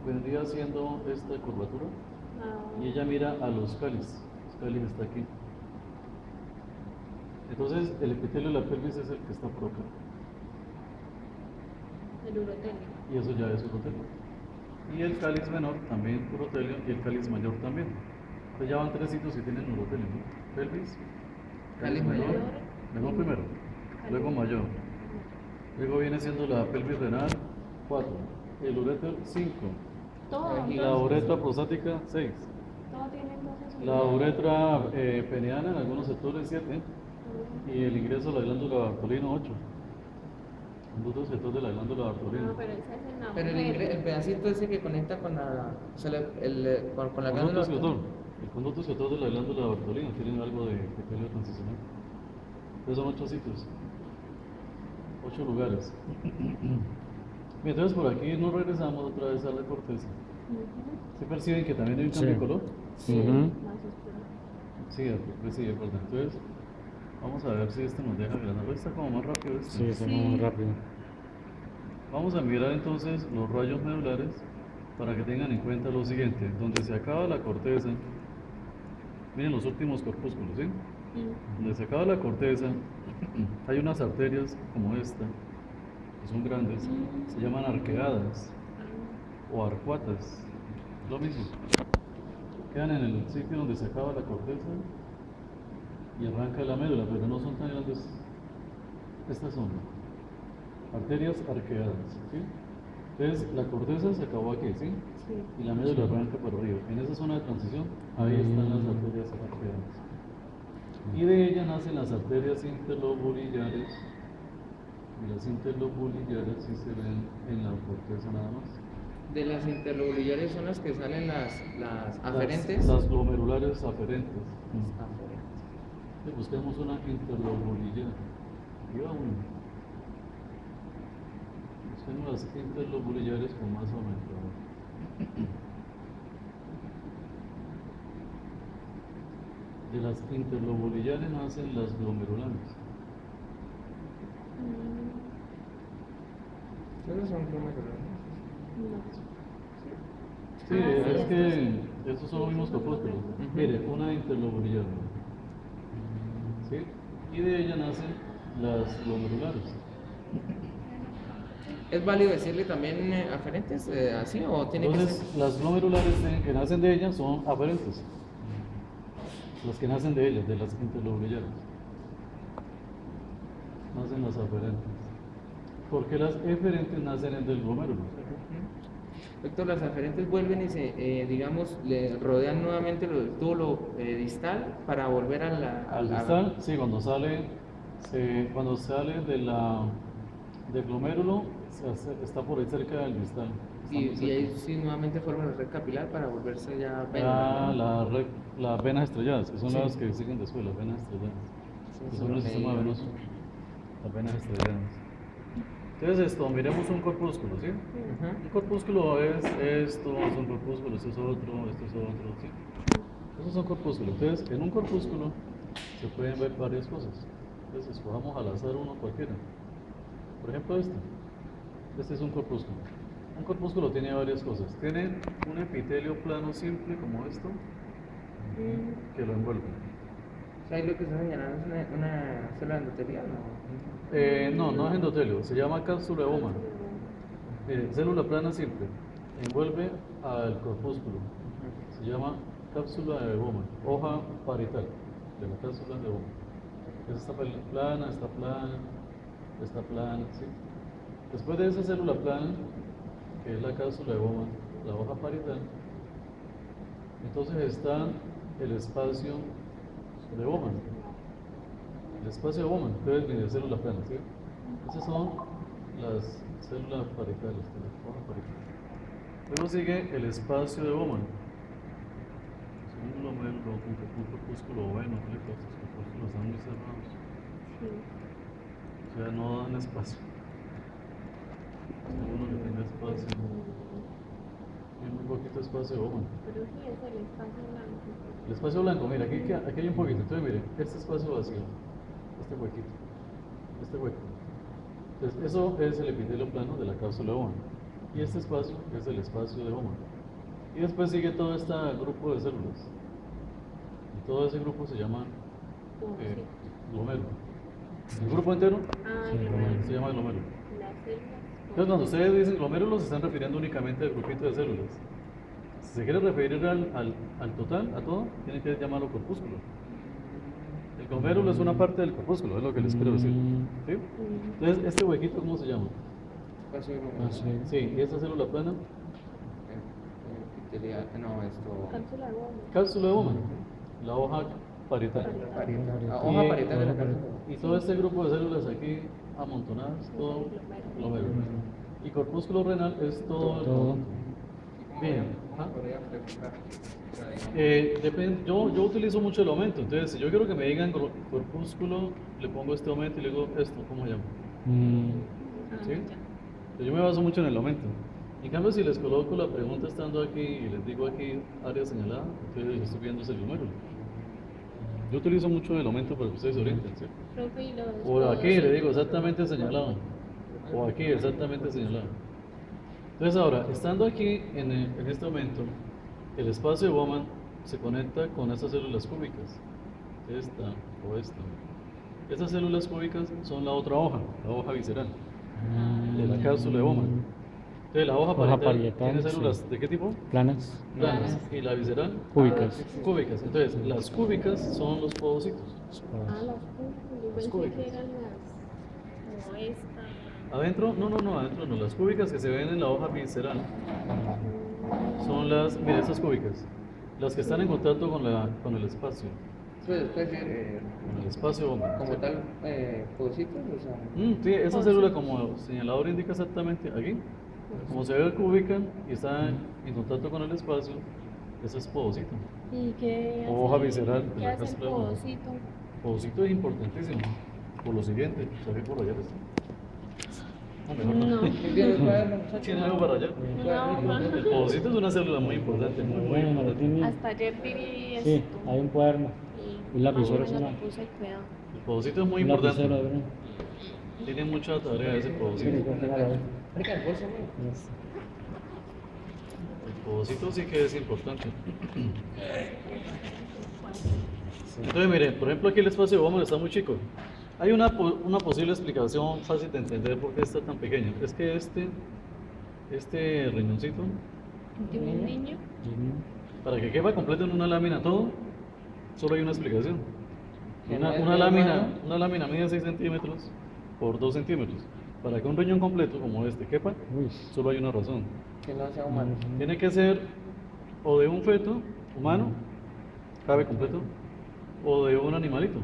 vendría siendo esta curvatura Ah, y ella mira a los cáliz. Los cáliz está aquí. Entonces el epitelio de la pelvis es el que está por acá. el urotelio. Y eso ya es urotelio. Y el cáliz menor también urotelio y el cáliz mayor también. Entonces ya van tres sitios que tienen urotelio, ¿no? Pelvis, cáliz Cáliz menor, mayor. menor primero, luego mayor. Luego viene siendo la pelvis renal 4, el uréter 5, Todo, la entonces, uretra prostática 6, todo tiene entonces un la urotelio. uretra peneana en algunos sectores 7 y el ingreso a la glándula Bartolina 8. Los dos sectores de la glándula Bartolina. No, pero esa es en la Pero mujer. el pedacito ese que conecta con la, o sea, con la El glándula. conducto escrotal. El conducto escrotal de la glándula Bartolina tienen algo de epitelio transicional. Entonces son 8 sitios, 8 lugares. Bien, entonces por aquí nos regresamos otra vez a la corteza. ¿Sí perciben que también hay un cambio de color? Sí, Ujú. más oscuro. Sí, es verdad. Entonces, vamos a ver si este nos deja granar. Está como más rápido este. Sí, está muy rápido. Vamos a mirar entonces los rayos medulares para que tengan en cuenta lo siguiente. Donde se acaba la corteza, miren los últimos corpúsculos, ¿sí? Donde se acaba la corteza, hay unas arterias como esta, que son grandes, se llaman arqueadas o arcuatas. Lo mismo. Quedan en el sitio donde se acaba la corteza y arranca la médula, pero no son tan grandes. Estas son arterias arqueadas, ¿sí? Entonces la corteza se acabó aquí, ¿sí? Sí. Y la médula arranca para arriba. En esa zona de transición, ahí están las arterias arqueadas. Y de ella nacen las arterias interlobulillares. Y las interlobulillares sí se ven en la corteza nada más. De las interlobulillares son las que salen las aferentes. Las glomerulares aferentes. Aferentes. Busquemos una interlobulillar. Lleva uno. Busquemos las interlobulillares con más aumento. De las interlobulillares nacen las glomerulares. Esos son glomerulares. Sí, Ah, es sí, que estos son los mismos corpúsculos. Ujú. Mire, una interlobulillar. ¿Sí? Y de ella nacen las glomerulares. ¿Es válido decirle también aferentes así o tiene que Entonces, ser? las glomerulares que nacen de ellas son aferentes. Las que nacen de ellas, de las interlobulillares. Nacen las aferentes. Porque las eferentes nacen del glomérulo. Doctor, las aferentes vuelven y se, digamos, le rodean nuevamente el túbulo distal para volver a Al distal, sí, cuando sale del glomérulo, está por ahí cerca del distal. Está muy Y cerca. ahí sí nuevamente forma la red capilar para volverse ya Ah, vena. las venas estrelladas, que son Sí. las que siguen después, las venas estrelladas. Sí, Que sí, son el sistema medio. venoso. Las venas estrelladas. Entonces miremos un corpúsculo, ¿sí? Ajá. Un corpúsculo es esto, es un corpúsculo, esto es otro, ¿sí? Esos son corpúsculos. Entonces, en un corpúsculo se pueden ver varias cosas. Entonces, escojamos al azar uno cualquiera. Por ejemplo, este. Este es un corpúsculo. Un corpúsculo tiene varias cosas. Tiene un epitelio plano simple como esto, que lo envuelve. O sea, ahí lo que está señalando es una célula endotelial, ¿no? No es endotelio, se llama cápsula de Bowman. Célula plana simple, envuelve al corpúsculo. Se llama cápsula de Bowman, hoja parietal de la cápsula de Bowman. Esta está plana, ¿sí? Después de esa célula plana, que es la cápsula de Bowman, la hoja parietal, entonces está el espacio de Bowman. El espacio de Bowman, entonces mire, célula plana, ¿sí? Esas son las células parietales, de la hoja parietal. Luego sigue el espacio de Bowman. Es un glomérulo, un corpúsculo bueno, estos corpúsculos están muy cerrados. O sea, no dan espacio. Uno que tenga espacio. Tiene muy poquito espacio de Bowman. Pero sí es el espacio blanco. El espacio blanco, mira, aquí hay un poquito. Entonces, mire, este espacio vacío, este huequito, este hueco. Entonces, eso es el epitelio plano de la cápsula de Bowman. Y este espacio es el espacio de Bowman. Y después sigue todo este grupo de células. Y todo ese grupo se llama glomero. El grupo entero se llama glomero. Las células. Entonces, cuando ustedes dicen glomérulos, se están refiriendo únicamente al grupito de células. Si se quiere referir al total, a todo, tiene que llamarlo corpúsculo. El glomérulo es una parte del corpúsculo, es lo que les quiero decir. ¿Sí? Entonces, ¿este huequito cómo se llama? Espacio de Bowman. Sí, ¿y esta célula plana? No, esto. Cápsula de Bowman. Cápsula de Bowman, la hoja parietal. Hoja parietal de la cápsula. Y todo este grupo de células aquí amontonadas, todo glomero. Y corpúsculo renal es todo el conjunto. Bien. ¿Ah? Depende, yo utilizo mucho el aumento, entonces si yo quiero que me digan corpúsculo, le pongo este aumento y le digo esto, ¿cómo se llama? ¿Sí? Entonces, yo me baso mucho en el aumento. En cambio, si les coloco la pregunta estando aquí y les digo aquí área señalada, entonces yo estoy viendo ese número. Yo utilizo mucho el aumento para que ustedes se orienten, ¿sí? Profe, y los O aquí le digo exactamente señalado, o aquí exactamente señalado. Entonces ahora, estando aquí en este momento, el espacio de Bowman se conecta con estas células cúbicas, esta o esta. Estas células cúbicas son la otra hoja, la hoja visceral de la cápsula de Bowman. Entonces la hoja parietal tiene células sí. ¿de qué tipo? Planas, Planas. Y la visceral, cúbicas. cúbicas. Entonces las cúbicas son los podocitos. las cúbicas. Yo pensé cúbicas. que eran las. Como esta. Adentro, no, adentro no. Las cúbicas que se ven en la hoja visceral son las, mira, estas cúbicas, las que están en contacto con el espacio, Puede ser con el espacio Bowman. como tal, podocitos, o sea. Sí, esa célula como el señalador indica exactamente aquí, como se ve cúbica y está en contacto con el espacio, eso es podocito. ¿Y qué hace? Hoja visceral de ¿Qué la hace el cápsula de Bowman. podocito? Podocito es importantísimo, por lo siguiente, ¿sabes por allá está? No, mejor no. No. ¿Tiene un cuaderno, muchacho? ¿Tiene algo para allá? No, El podocito es una célula muy importante, muy Bueno, importante. Martín, hasta ayer vi esto. sí, hay un cuaderno. Y Un lapicero más o menos es una- me puse cuidado. El podocito es muy Un importante. lapicero, ¿verdad? Tiene mucha tarea ese Sí, podocito. déjalo ahí. Marica, el bolso, güey. Yes. El podocito sí que es importante. Entonces, miren, por ejemplo, aquí el espacio de Bowman está muy chico. Hay una posible explicación fácil de entender por qué está tan pequeño. Es que este riñoncito, De un niño. para que quepa completo en una lámina todo, solo hay una explicación. Que no es Una de lámina, humano. una lámina mide 6 centímetros por 2 centímetros. Para que un riñón completo como este quepa, Uy. solo hay una razón. Que no sea humano. Tiene que ser o de un feto humano, cabe completo, o de un animalito.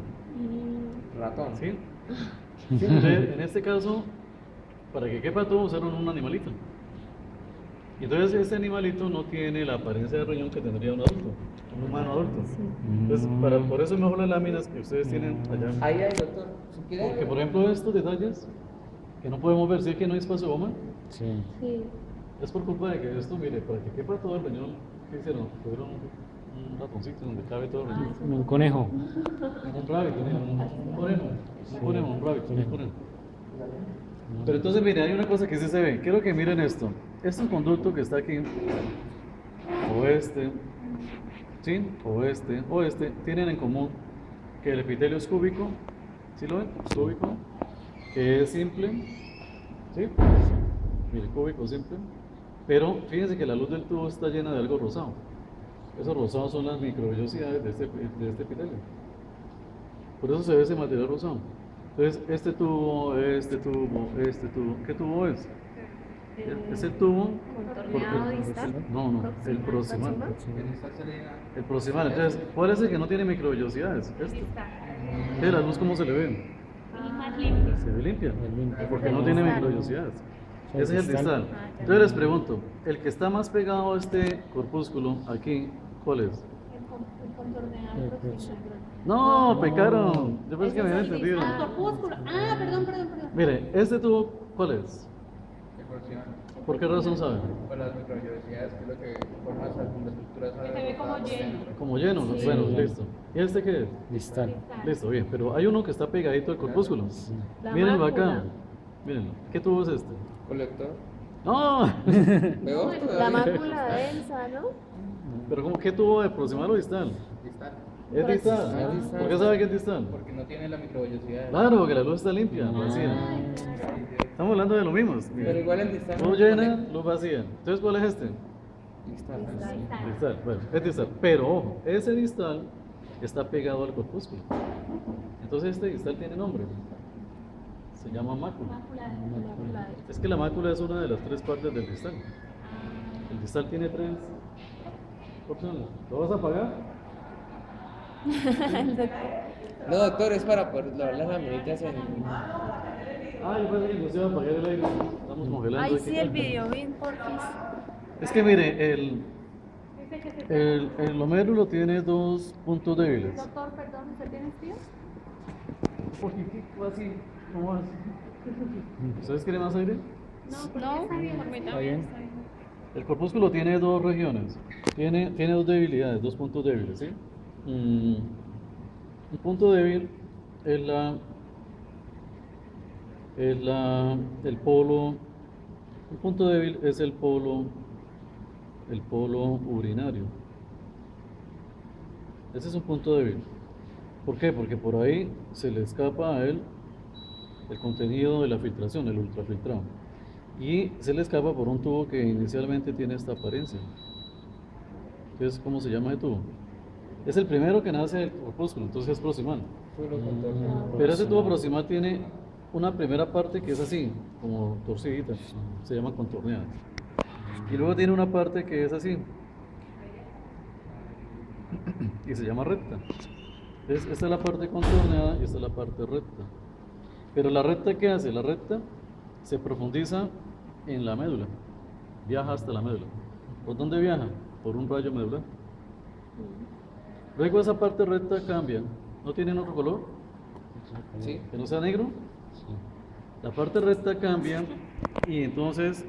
Ratón. ¿Sí? Entonces, en este caso, para que quepa todo, usaron un animalito. Y entonces este animalito no tiene la apariencia de riñón que tendría un adulto, un humano adulto. Entonces, por eso es mejor las láminas que ustedes tienen allá. Ahí hay, doctor. Si quiere. Porque, por ejemplo, estos detalles que no podemos ver, si es que no hay espacio Bowman, Sí. Sí. es por culpa de que esto, mire, para que quepa todo el riñón, ¿qué hicieron? Cogieron un ratoncito donde cabe todo el riñón. Un conejo. Un rabbit, un rabbit, un conejo. Pero entonces, mire, hay una cosa que sí se ve. Quiero que miren esto. Este conducto que está aquí, o este, ¿sí? O este, tienen en común que el epitelio es cúbico, ¿sí lo ven? Cúbico, que es simple, ¿sí? Mire, cúbico simple. Pero fíjense que la luz del tubo está llena de algo rosado. Esos rosados son las microvellosidades de este epitelio. Por eso se ve ese material rosado. Entonces, este tubo, ¿qué tubo es? Es el tubo. Contorneado distal. No, el proximal. En esta salida. El proximal. Entonces, ¿cuál es el que no tiene microvellosidades? Este. ¿Qué? ¿La luz cómo se le ve? Más limpio. Se ve limpia. limpio. Porque no tiene microvellosidades. El Ese es el distal. distal. Entonces les pregunto, el que está más pegado a este corpúsculo, aquí, ¿cuál es? El contorneado proximal. No, pecaron. Yo pensé que me habían entendido. Corpúsculo. Ah, perdón. Mire, este tubo, ¿cuál es? ¿Por qué razón saben? Por las microvellosidades, que es lo que forma esas estructuras. Que se ve como lleno. Como lleno, ¿no? Bueno, listo. ¿Y este qué es? Distal. Listo, bien, pero hay uno que está pegadito al corpúsculo. La Mírenlo acá. mácula. Mírenlo. ¿Qué tubo es este? Colector. ¡No! Peor La todavía. mácula densa, ¿no? Pero ¿cómo que tubo de proximal o distal? Distal. Es distal. Ah, es distal. ¿Por qué sabe que es distal? Porque no tiene la microvellosidad. Claro, porque la luz está limpia, vacía. Estamos hablando de lo mismo. Pero igual en distal. Luz llena, luz vacía. Entonces, ¿cuál es este? Distal. Distal. Bueno, es distal. Pero ojo, ese distal está pegado al corpúsculo. Entonces este distal tiene nombre. Se llama mácula. Mácula. Mácula Es que la mácula es una de las tres partes del distal. El distal tiene tres opciones. ¿Lo vas a apagar? No, doctor, es para poder lavar las laminitas en. Ah, yo pensé que nos iba a apagar el aire. Estamos congelando. Ay, aquí. sí, el video bien, porfis. Es que mire, el lomérulo tiene dos puntos débiles. Doctor, perdón, ¿usted tiene frío? ¿Por qué así? ¿Cómo así? ¿Ustedes quieren más aire? No, está bien, por mí también está bien. El corpúsculo tiene dos regiones, tiene dos debilidades, dos puntos débiles, ¿sí? Un punto débil es el polo, un punto débil es el polo urinario. Ese es un punto débil. ¿Por qué? Porque por ahí se le escapa a él el contenido de la filtración, el ultrafiltrado. Y se le escapa por un tubo que inicialmente tiene esta apariencia. Entonces, ¿cómo se llama ese tubo? Es el primero que nace del corpúsculo, entonces es proximal. Pero ese tubo proximal tiene una primera parte que es así, como torcidita, se llama contorneada. Y luego tiene una parte que es así, y se llama recta. Entonces, esta es la parte contorneada y esta es la parte recta. Pero la recta, ¿qué hace? La recta se profundiza en la médula, viaja hasta la médula. ¿Por dónde viaja? Por un rayo medular. Luego esa parte recta cambia. ¿No tienen otro color? Sí. ¿Que no sea negro? La parte recta cambia y entonces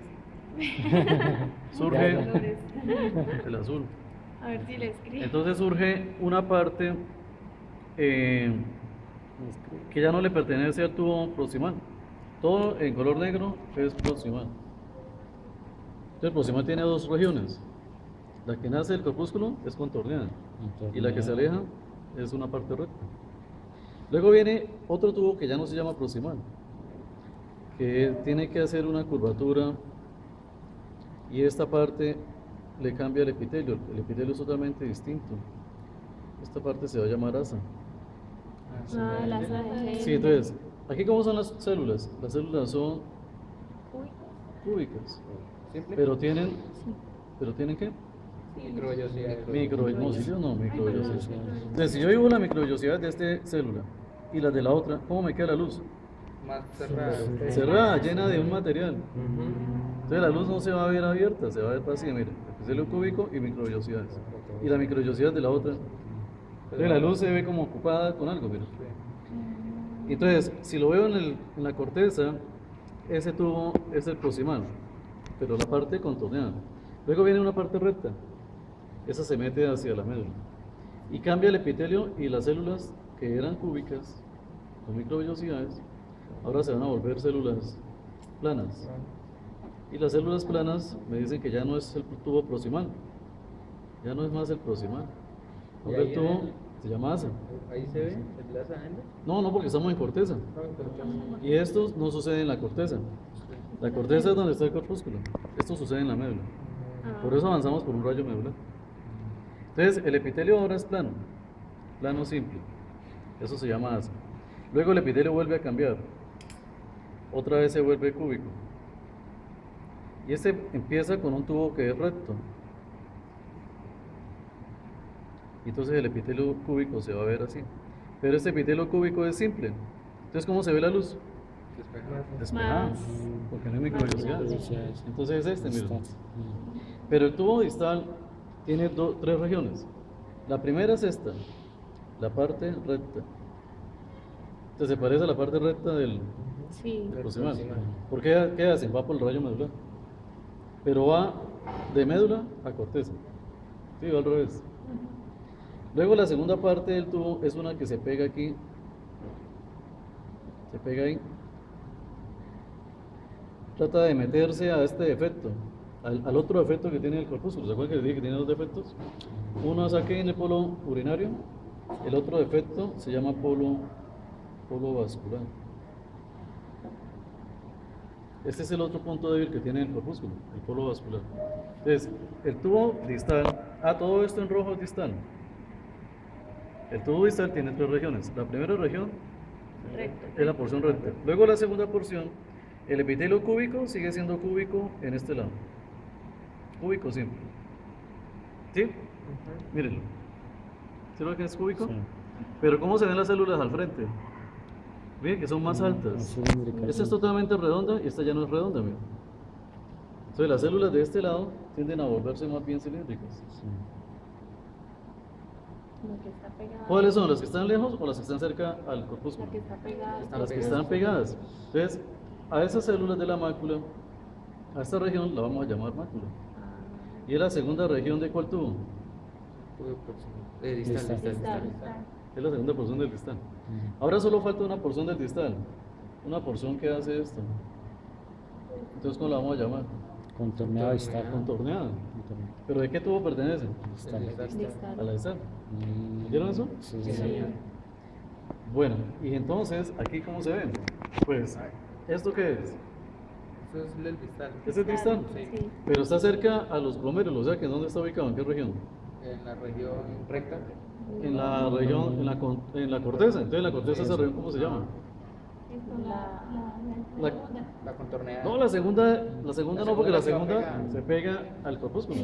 surge el azul. A ver si le escribo. Entonces surge una parte que ya no le pertenece al tubo proximal. Todo en color negro es proximal. Entonces el proximal tiene dos regiones. La que nace del corpúsculo es contorneada y la que se aleja es una parte recta. Luego viene otro tubo que ya no se llama proximal, que tiene que hacer una curvatura y esta parte le cambia el epitelio. El epitelio es totalmente distinto. Esta parte se va a llamar asa. Ah, las alas. Sí, entonces, aquí cómo son las células. Las células son cúbicas, Simple. pero tienen ¿qué? Microvellosidad. Microvellosidad, no, microvellosidad. Entonces, si yo dibujo la microvellosidad de esta célula y las de la otra, ¿cómo me queda la luz? Más cerrada. Cerrada, llena de un material. Entonces la luz no se va a ver abierta, se va a ver vacía, mire, epitelio cúbico y microvellosidades. Y la microvellosidad de la otra. Entonces la luz se ve como ocupada con algo, mire. Entonces, si lo veo en la corteza, ese tubo es el proximal, pero la parte contorneada. Luego viene una parte recta, esa se mete hacia la médula. Y cambia el epitelio y las células que eran cúbicas, con microvellosidades, ahora se van a volver células planas. Y las células planas me dicen que ya no es el tubo proximal, ya no es más el proximal. Ahora el tubo se llama asa. Ahí se ve el de asa hembra. No, porque estamos en corteza. Y esto no sucede en la corteza. La corteza es donde está el corpúsculo. Esto sucede en la médula. Por eso avanzamos por un rayo medular. Entonces, el epitelio ahora es plano, plano simple. Eso se llama asa. Luego el epitelio vuelve a cambiar. Otra vez se vuelve cúbico. Y este empieza con un tubo que es recto. Entonces el epitelio cúbico se va a ver así. Pero este epitelio cúbico es simple. Entonces, ¿cómo se ve la luz? Despejada. Porque no hay microvellosidades. Entonces es este, miren. Pero el tubo distal tiene tres regiones. La primera es esta, la parte recta. Entonces se parece a la parte recta del Sí. proximal. ¿Por qué? ¿Qué hacen? Va por el rayo medular. Pero va de médula a corteza. Sí, va al revés. Luego la segunda parte del tubo es una que se pega aquí. Se pega ahí. trata de meterse a este defecto, al otro defecto que tiene el corpúsculo. ¿Se acuerdan que les dije que tiene dos defectos? Uno es aquí en el polo urinario, el otro defecto se llama polo vascular. Este es el otro punto débil que tiene el corpúsculo, el polo vascular. Entonces, el tubo distal, todo esto en rojo es distal. El tubo distal tiene tres regiones. La primera región es la porción recta. Luego la segunda porción, el epitelio cúbico sigue siendo cúbico en este lado. Cúbico siempre. ¿Sí? Mírenlo. ¿Sí lo que es cúbico? Sí. Pero ¿cómo se ven las células al frente? Miren que son más altas. Esta es totalmente redonda y esta ya no es redonda, miren. Entonces las células de este lado tienden a volverse más bien cilíndricas. Sí. La que está pegada. ¿Cuáles son? ¿Las que están lejos o las que están cerca al corpúsculo? La que está pegada. Las que están pegadas. Entonces, a esas células de la mácula, a esta región la vamos a llamar mácula. ¿Y es la segunda región de cuál tubo? Distal. Distal. Es la segunda porción del distal. Ahora solo falta una porción del distal. Una porción que hace esto. Entonces, ¿cómo la vamos a llamar? Contorneado distal. Contorneada. ¿Pero de qué tubo pertenece? Distal. A la distal. ¿Vieron eso? Sí, Sí, señor. Bueno, y entonces, ¿aquí cómo se ven? Pues, ¿esto qué es? Eso es el distal. ¿Este es distal? Sí. Pero está cerca a los glomérulos, o sea, que ¿dónde está ubicado? ¿En qué región? En la región recta. En la región, en la corteza. Entonces, la corteza, esa región, ¿cómo se llama? La- La contorneada. no, la segunda no, porque la La segunda segunda se pega al corpúsculo.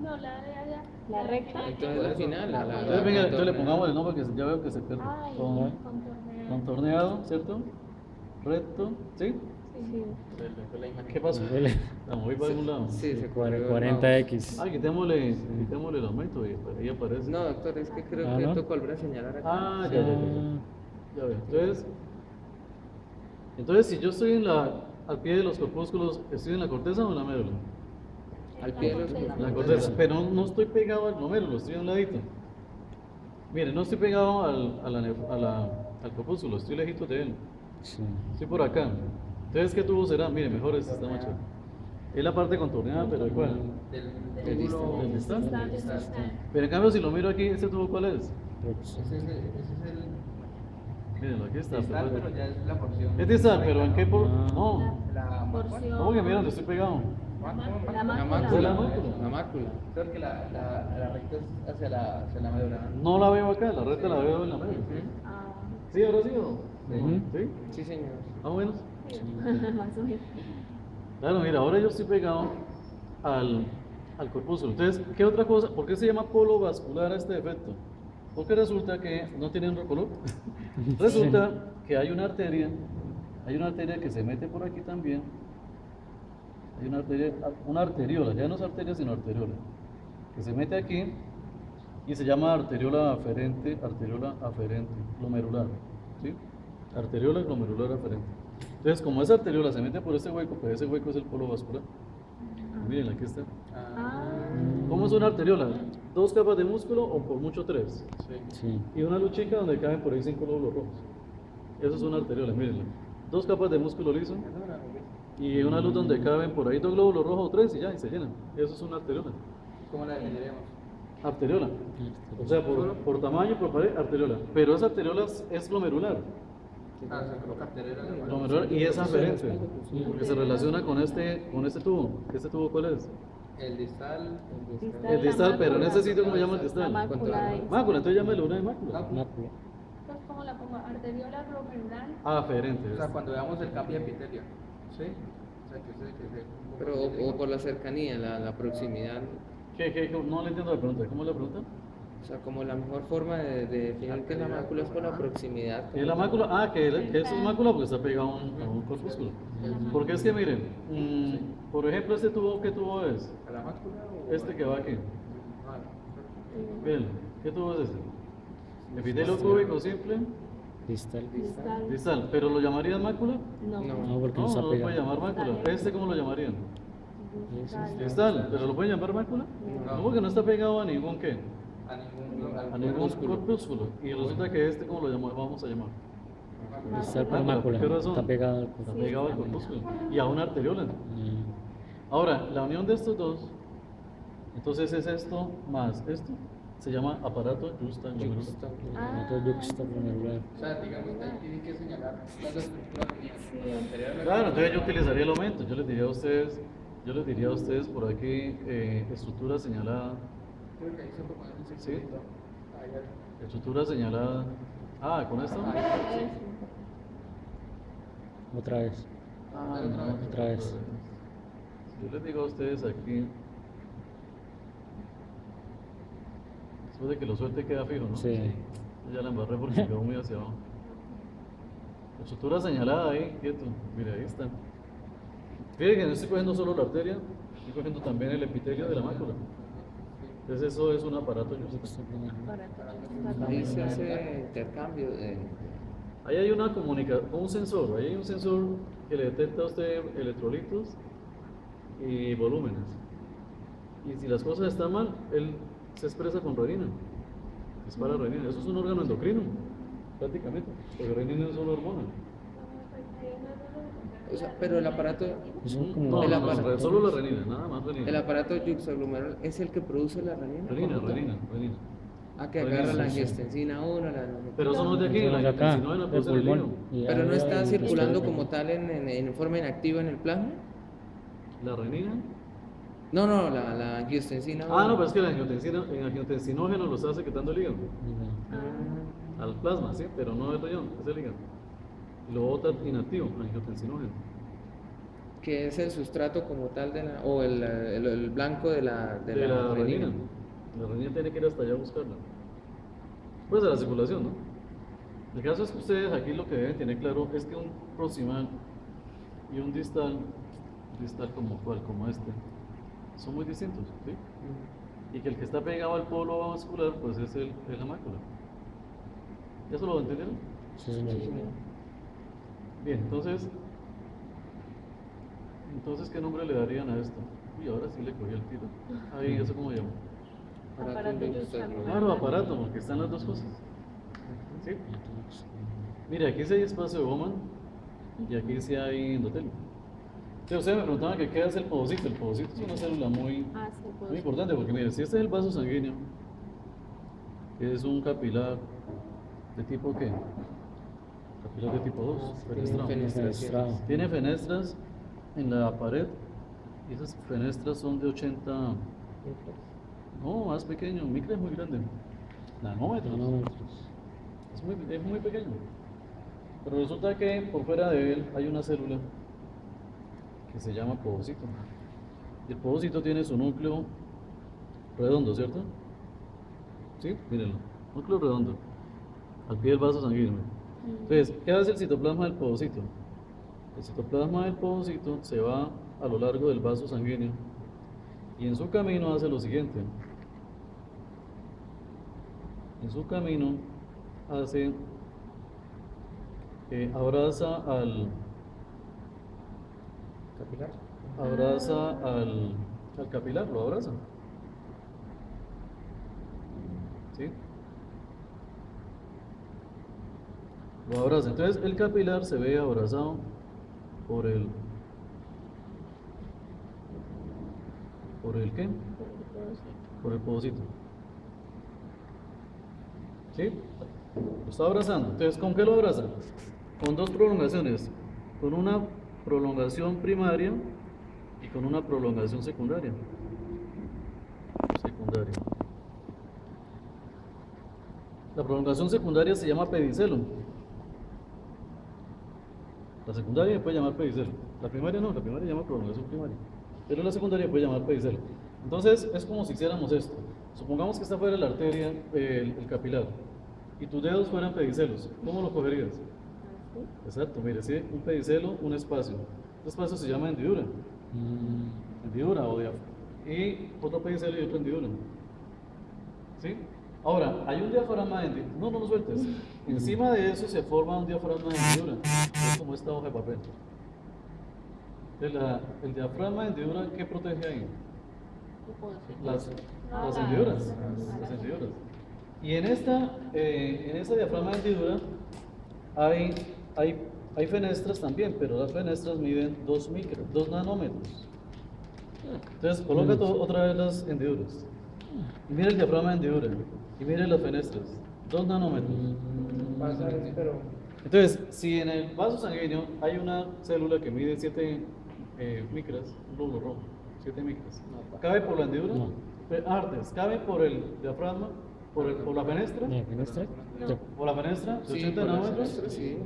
No, la de allá. La recta. Entonces al final, Entonces, venga, entonces le pongamos el nombre que ya veo que se pierde. Ay, Con- contorneado. Contorneado, ¿cierto? Recto, ¿sí? Sí. ¿Qué pasó? La moví para algún lado. Sí, se corrió. 40X. Ah, quitémosle el aumento y ahí aparece. No, doctor, es que creo Ah, que ¿no? tocó volver a señalar acá. Ah, ya veo. Entonces, si yo estoy al pie de los corpúsculos, ¿estoy en la corteza o en la médula? Al pie de los En la corteza, pero no estoy pegado al glomérulo, estoy a un ladito. Mire, no estoy pegado al corpúsculo, estoy lejito de él. Sí. Estoy por acá. Entonces, ¿qué tubo será? Mire, mejor este está más chévere. Es la parte contorneada, pero ¿cuál? Del distal. ¿Del distal? Distal, distal. Pero en cambio, si lo miro aquí, ¿este tubo cuál es? Prox. Ese es el Mírenlo, aquí está. distal, perfecto. pero ya es la porción. Es distal, pero ¿en qué por...? Ah. No. La Porción. ¿Cómo que mira dónde estoy pegado? La La mácula. mácula. La mácula. La mácula. Creo que la recta es hacia la médula. No la veo acá, la recta la veo en la médula. Ah, ¿Sí, ahora sí o? Ujú. ¿Sí? Sí, señor. Más o menos. más o menos. Claro, mira, ahora yo estoy pegado al corpúsculo. Entonces, ¿qué otra cosa? ¿Por qué se llama polo vascular a este defecto? Porque resulta que no tiene un color. Resulta que hay una arteria que se mete por aquí también. Hay una arteriola, ya no es arteria sino arteriola, que se mete aquí y se llama arteriola aferente glomerular. ¿Sí? Arteriola glomerular aferente. Entonces, como esa arteriola se mete por ese hueco, pues ese hueco es el polo vascular. Miren, aquí está. ¿Cómo es una arteriola? ¿Dos capas de músculo o por mucho tres? Sí. Y una luchica donde caben por ahí 5 glóbulos rojos. Eso es una arteriola, mírenla. Dos capas de músculo liso y una luz donde caben por ahí 2 glóbulos rojos o 3 y ya, y se llenan. Eso es una arteriola. ¿Cómo la defenderemos? Arteriola. O sea, por tamaño y por pared, arteriola. Pero esa arteriola es glomerular. Se coloca arteriola. Glomerular y es aferente. Porque se relaciona con este tubo. ¿Este tubo cuál es? El distal. El distal, pero en ese sitio, ¿cómo llama el La distal? mácula. Mácula, entonces llámelo una de mácula. Mácula. Entonces, ¿cómo la pongo? Arteriola glomerular. Aferente. O sea, cuando veamos el cambio de epitelio. ¿Sí? O sea, pero o por la cercanía, la proximidad. No le entiendo la pregunta. ¿Cómo es la pregunta? O sea, como la mejor forma de definir que es la mácula es por la proximidad. ¿Es la mácula? Que eso es mácula porque está pegado a un corpúsculo. Porque es que miren, por ejemplo, este tubo, ¿qué tubo es? ¿A la mácula o Este que va aquí. Ah, Miren, ¿qué tubo es este? Epitelio cúbico simple, Distal. Distal. distal. ¿Pero lo llamarían mácula? No. No, porque No, no está no lo pueden pegado. llamar mácula. ¿Este cómo lo llamarían? Distal. Distal, ¿pero lo pueden llamar mácula? No, porque no está pegado a ningún qué. a ningún A ningún corpúsculo. Y resulta que este, ¿cómo lo vamos a llamar? Distal por Ah, mácula. ¿por qué razón? Está pegado al Está corpúsculo. pegado al corpúsculo y a una arteriola. Mm. Ahora, la unión de estos dos, entonces es esto más esto, se llama aparato yuxtaglomerular. Otro yuxtaglomerular. O sea, digamos, ahí tienen que señalar las estructuras que la anterior a la Claro, entonces yo utilizaría el aumento, yo les diría a ustedes por aquí estructura señalada, Creo que ahí se puede poner un ¿sí? circulito. Ahí, Estructura señalada. Ah, ¿con esto? Otra vez. Ah, no, otra vez. Yo les digo a ustedes aquí, después de que lo suelte queda fijo, ¿no? Sí. Ya la embarré porque quedó muy hacia abajo. Estructura señalada ahí, quieto. Mira, ahí está. Fíjense que no estoy cogiendo solo la arteria, estoy cogiendo también el epitelio de la mácula. Entonces eso es un aparato yuxtaglomerular. ahí se hace intercambio de... Ahí hay una comunicación, un sensor, ahí hay un sensor que le detecta a usted electrolitos y volúmenes. Y si las cosas están mal, él se expresa con renina, dispara renina. Eso es un órgano endocrino, prácticamente, porque renina es una hormona. O sea, pero el aparato... Son como No, el no, no, aparato- solo la renina, nada más renina. El aparato yuxtaglomerular es el que produce la renina. Renina, como tal. renina. Ah, que Renina, agarra la sí, sí. angiostensina 1, la... Pero eso no es de aquí, Son la de acá, angiotensina del produce en el pulmón. hígado. Y Pero no ahí está hay circulando después- como tal en forma inactiva en el plasma. La renina. No, no, la angiostensina 1. Ah, no, pero es que la angiotensina, en angiotensinógeno lo está secretando el hígado. Al plasma, sí, pero no el riñón, es el hígado. Y lo bota inactivo, angiotensinógeno. Que es el sustrato como tal de la... o el blanco de la renina. La renina tiene que ir hasta allá a buscarla. Pues a la circulación, ¿no? El caso es que ustedes aquí lo que deben tener claro es que un proximal y un distal como cual, como este, son muy distintos, ¿sí? Y que el que está pegado al polo vascular, pues es la mácula. ¿Eso lo entendieron? Sí, señor. Bien, entonces, ¿qué nombre le darían a esto? Uy, ahora sí le cogí el tiro. Ahí, ¿eso cómo se llama? Aparato yuxtaglomerular. Claro, aparato, porque están las dos cosas. ¿Sí? Mire, aquí sí hay espacio de Bowman y aquí sí hay endotelio. Entonces, ustedes me preguntaban que qué hace el podocito. El podocito es una célula muy Ah, sí, puedo muy importante porque, mire, si este es el vaso sanguíneo, que es un capilar de tipo ¿qué? Capilar de tipo 2, fenestrado. Fenestrado. Tiene fenestras en la pared y esas fenestras son de 80, no, más pequeño, micra es muy grande, nanómetros, Nanómetros. es muy pequeño. Pero resulta que por fuera de él hay una célula que se llama podocito. Y el podocito tiene su núcleo redondo, ¿cierto? ¿Sí? Mírenlo, núcleo redondo, al pie del vaso sanguíneo. Entonces, ¿qué hace el citoplasma del podocito? El citoplasma del podocito se va a lo largo del vaso sanguíneo y en su camino hace lo siguiente. En su camino hace, abraza al capilar, lo abraza. ¿Sí? Lo abraza. Entonces el capilar se ve abrazado por el ¿qué? Por el podocito. ¿Sí? Lo está abrazando. Entonces, ¿con qué lo abraza? Con dos prolongaciones. Con una prolongación primaria y con una prolongación secundaria. La prolongación secundaria se llama pedicelo. La secundaria puede llamar pedicelo. La primaria no, la primaria llama prolongación primaria. Pero la secundaria puede llamar pedicelo. Entonces es como si hiciéramos esto. Supongamos que esta fuera la arteria, el capilar, y tus dedos fueran pedicelos. ¿Cómo lo cogerías? Exacto, mire, si un pedicelo, un espacio. Este espacio se llama hendidura. Hendidura o diafragma. Y otro pedicelo y otra hendidura. ¿Sí? Ahora, hay un diafragma de hendidura. No lo sueltes. Encima de eso se forma un diafragma de hendidura. Es como esta hoja de papel. El diafragma de hendidura, ¿qué protege ahí? Las hendiduras. Las hendiduras. Y en esta diafragma de hendidura hay, hay fenestras también, pero las fenestras miden 2 nanómetros. Entonces, coloca otra vez las hendiduras. Y mire el diafragma de hendidura. Y mire las fenestras. 2 nanómetros. Pasa, pero Entonces, si en el vaso sanguíneo hay una célula que mide 7 micras, un glóbulo rojo, 7 micras, ¿cabe por la hendidura? No. Artes, ¿cabe por el diafragma? ¿Por la fenestra? ¿La fenestra? No. ¿Por la fenestra? ¿De sí, 80 por las nanómetros? fenestras, sí.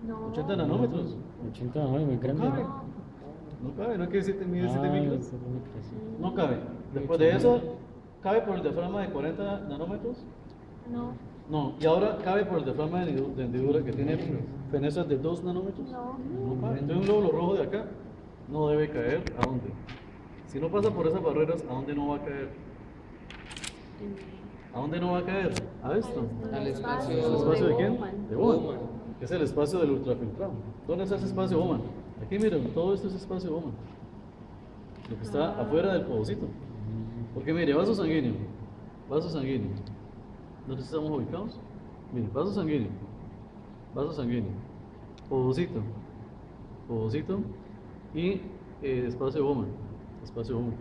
No. 80 nanómetros. 80 no, muy grande. cabe. ¿no? No cabe, no es que mide 7 Ah, micras. 7 micras, sí. No cabe. Después de eso, ¿cabe por el diafragma de 40 nanómetros? No. No. ¿Y ahora cabe por el diafragma de hendidura que tiene fenestras de 2 nanómetros? No. No cabe. Entonces un glóbulo rojo de acá no debe caer. ¿A dónde? Si no pasa por esas barreras, ¿a dónde no va a caer? ¿A dónde no va a caer? A esto. Al espacio. ¿El espacio de quién? Bowman. De Bowman. Bowman. Es el espacio del ultrafiltrado. ¿Dónde está ese espacio Bowman? Aquí miren, todo esto es espacio Bowman. Lo que está afuera del podocito. Porque mire, vaso sanguíneo. Vaso sanguíneo. ¿Dónde estamos ubicados? Mire, vaso sanguíneo. Vaso sanguíneo. Podocito. Podocito. Y espacio Bowman. Espacio Bowman.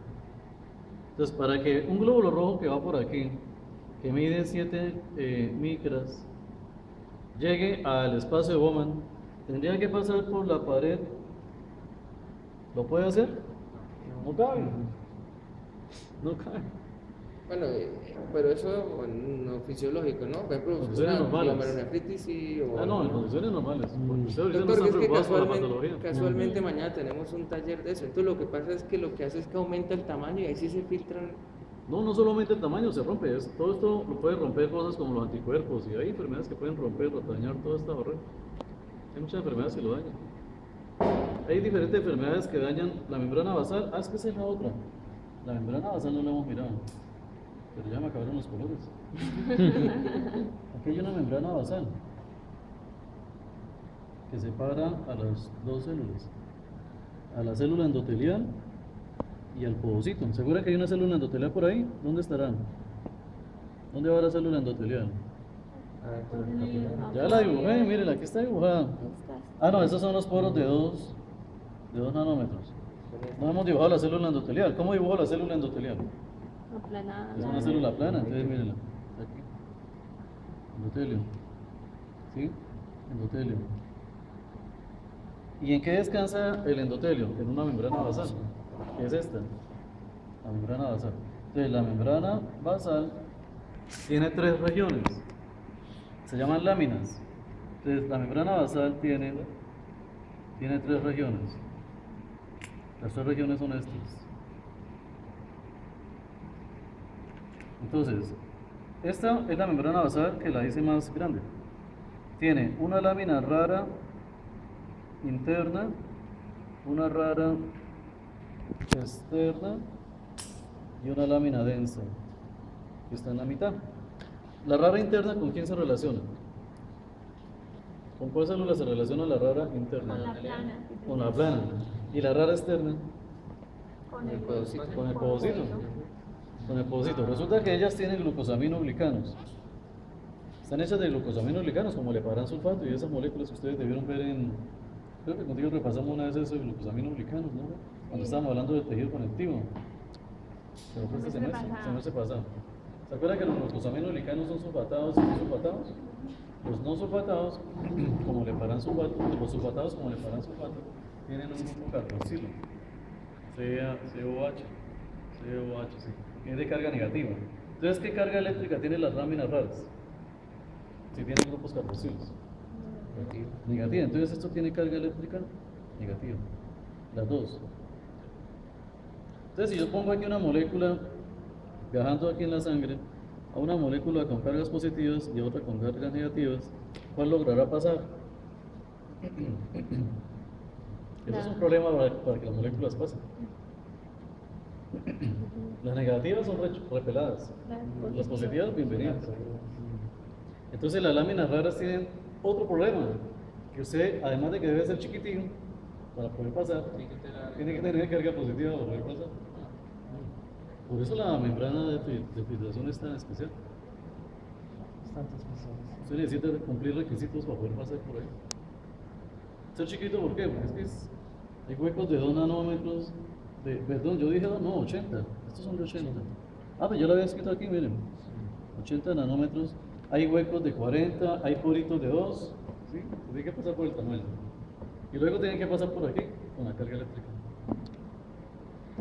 Entonces, para que un glóbulo rojo que va por aquí, que mide 7 micras, llegue al espacio de Bowman, tendría que pasar por la pared. ¿Lo puede hacer? No cabe. No cabe. Bueno, pero eso no fisiológico, ¿no? Por ejemplo, Condiciones una normales. glomerulonefritis sí, o... Ah, no, en condiciones normales. Porque ustedes ahorita no Doctor, están es que preocupados por la patología. casualmente mañana tenemos un taller de eso. Entonces lo que pasa es que lo que hace es que aumenta el tamaño y ahí sí se filtran. No, no solamente el tamaño se rompe, todo esto lo puede romper cosas como los anticuerpos y hay enfermedades que pueden romper o dañar toda esta barrera. Hay muchas enfermedades que lo dañan. Hay diferentes enfermedades que dañan la membrana basal. Ah, es que esa es la otra. La membrana basal no la hemos mirado, pero ya me acabaron los colores. Aquí hay una membrana basal que separa a las dos células, a la célula endotelial y al podocito. ¿Segura que hay una célula endotelial por ahí? ¿Dónde estará? ¿Dónde va la célula endotelial? Ya la dibujé, miren, aquí está dibujada. Ah, no, esos son los poros de 2 nanómetros. No hemos dibujado la célula endotelial. ¿Cómo dibujo la célula endotelial? Aplanada. Es una célula plana, entonces mírenla. Aquí. Endotelio. ¿Sí? Endotelio. ¿Y en qué descansa el endotelio? En una membrana basal. ¿Qué es esta? La membrana basal. Entonces la membrana basal tiene 3 regiones. Se llaman láminas. Entonces la membrana basal tiene 3 regiones. Las 3 regiones son estas. Entonces, esta es la membrana basal que la hice más grande. Tiene una lámina rara interna, una rara externa y una lámina densa que está en la mitad. La rara interna, ¿con quién se relaciona? ¿Con cuál célula se relaciona la rara interna? Con la plana. Con la plana. ¿Y la rara externa? Con el podocito. Con el podocito. Con el podocito. Resulta que ellas tienen glucosaminoglicanos. Están hechas de glucosaminoglicanos, como el heparansulfato y esas moléculas que ustedes debieron ver en... Creo que contigo repasamos una vez esos glucosaminoglicanos, ¿no? Cuando estábamos hablando del tejido conectivo. Pero fue este semestre pasado. ¿Se acuerdan que los glucosaminoglicanos son sulfatados y no sulfatados? Los no sulfatados, como el heparansulfato, los sulfatados como el heparansulfato, tienen un grupo carboxilo, COH, sí, que es de carga negativa. Entonces, ¿qué carga eléctrica tienen las láminas raras? Si tienen grupos carboxilos. Negativa. Entonces, esto tiene carga eléctrica negativa. Las dos. Entonces, si yo pongo aquí una molécula viajando aquí en la sangre, a una molécula con cargas positivas y a otra con cargas negativas, ¿cuál logrará pasar? Eso es un problema para que las moléculas pasen. Las negativas son repeladas, las positivas bienvenidas. Entonces las láminas raras tienen otro problema, que usted, además de que debe ser chiquitín para poder pasar, tiene que tener carga positiva para poder pasar. Por eso la membrana de filtración es tan especial. Es Bastantes personas. Usted necesita cumplir requisitos para poder pasar por ahí. Ser chiquito, ¿por qué? Porque hay huecos de 2 nanómetros, perdón, yo dije 2, no, 80. Estos son de 80. Ah, pues yo lo había escrito aquí, miren. 80 nanómetros. Hay huecos de 40, hay poritos de 2. ¿Sí? Tiene que pasar por el tamaño. Y luego tienen que pasar por aquí con la carga eléctrica.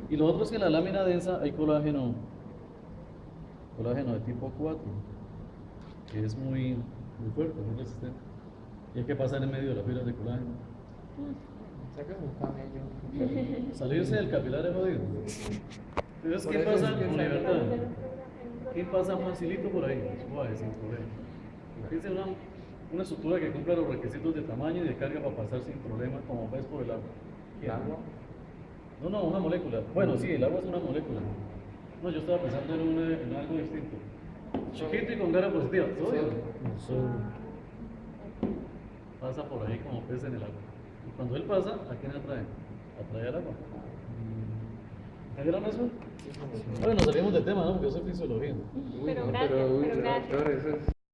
Y lo otro es que en la lámina densa hay colágeno de tipo 4, que es muy fuerte, muy resistente. Y hay que pasar en medio de las filas de colágeno. Sacas un camello. Salirse del capilar es jodido. Entonces, ¿qué Por eso pasa es que con saca- libertad? ¿Qué pasa facilito por ahí? Suave, sin problema. Fíjense una estructura que cumpla los requisitos de tamaño y de carga para pasar sin problema, como ves por el agua. ¿El agua? No, una molécula. Bueno, sí, el agua es una molécula. No, yo estaba pensando en algo distinto. Chiquito y con carga positiva. ¿Sodio? Pasa por ahí como pez en el agua. Y cuando él pasa, ¿a quién atrae? Atrae al agua. ¿Entendieron eso? Bueno, salimos del tema, ¿no? Porque eso es fisiología. Uy, Pero no, gracias, pero, uy, pero gracias. doctor, eso es